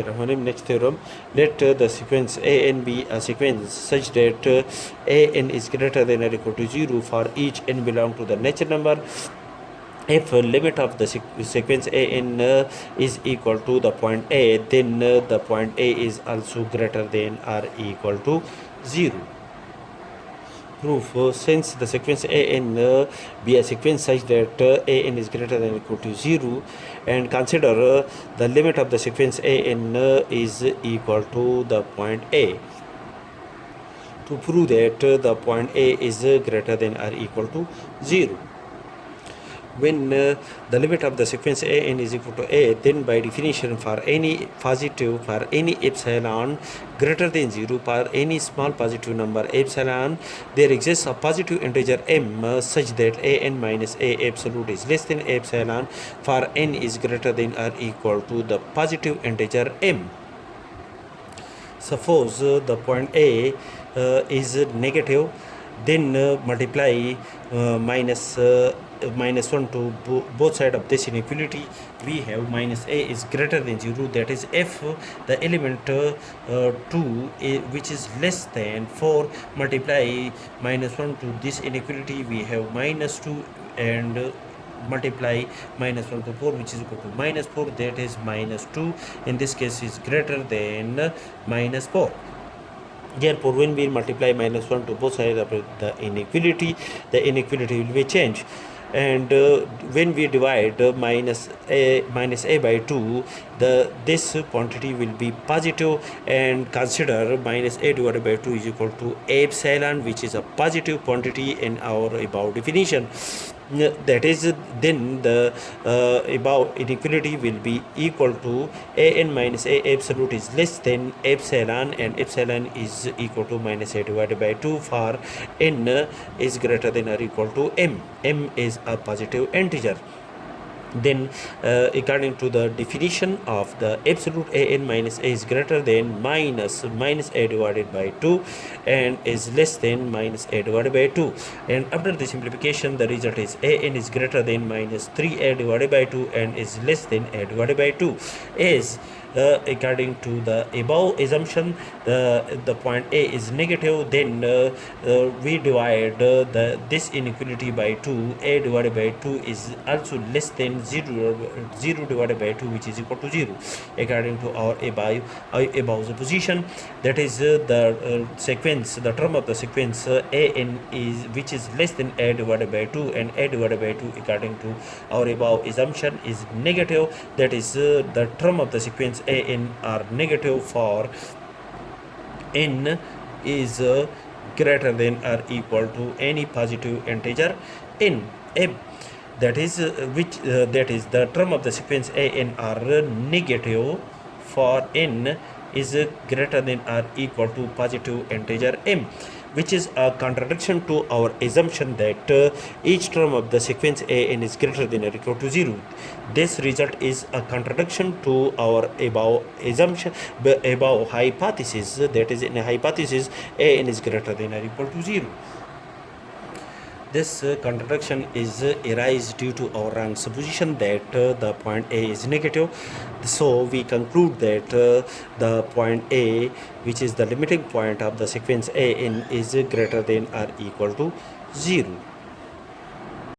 Bismillahirrahmanirrahim. Next theorem. Let the sequence an be a sequence such that an is greater than or equal to 0 for each n belong to the natural number. If limit of the sequence an is equal to the point A, then the point A is also greater than or equal to 0. Proof. Since the sequence an be a sequence such that an is greater than or equal to 0, and consider the limit of the sequence an is equal to the point A. To prove that the point A is greater than or equal to 0. When the limit of the sequence an is equal to A, then by definition for any positive, for any epsilon greater than 0, for any small positive number epsilon, there exists a positive integer m such that an minus a absolute is less than epsilon for n is greater than or equal to the positive integer m. Suppose the point A is negative, then multiply minus 1 to both sides of this inequality. We have minus a is greater than 0, that is if the element 2 which is less than 4 multiply minus 1 to this inequality, we have minus 2, and multiply minus 1 to 4 which is equal to minus 4, that is minus 2 in this case is greater than minus 4. Therefore, when we multiply minus 1 to both sides of the inequality will be changed. And when we divide minus a by 2, this quantity will be positive, and consider minus a divided by 2 is equal to epsilon, which is a positive quantity in our above definition. That is, then the above inequality will be equal to an minus a absolute is less than epsilon, and epsilon is equal to minus a divided by 2 for n is greater than or equal to m. M is a positive integer. Then according to the definition of the absolute an minus a is greater than minus a divided by 2 and is less than minus a divided by 2, and after the simplification the result is an is greater than minus 3a divided by 2 and is less than a divided by 2. Is according to the above assumption, the point A is negative, then we divide this inequality by 2. A divided by 2 is also less than 0 divided by 2, which is equal to 0 according to our above supposition. That is the sequence, the term of the sequence an is which is less than a divided by 2, and a divided by 2 according to our above assumption is negative. That is the term of the sequence an are negative for n is greater than or equal to any positive integer n. That is that is the term of the sequence an are negative for n is greater than or equal to positive integer m, which is a contradiction to our assumption that each term of the sequence an is greater than or equal to 0. This result is a contradiction to our above assumption, above hypothesis, that is in a hypothesis an is greater than or equal to 0. This contradiction is arise due to our wrong supposition that the point A is negative. So we conclude that the point A, which is the limiting point of the sequence an, is greater than or equal to 0.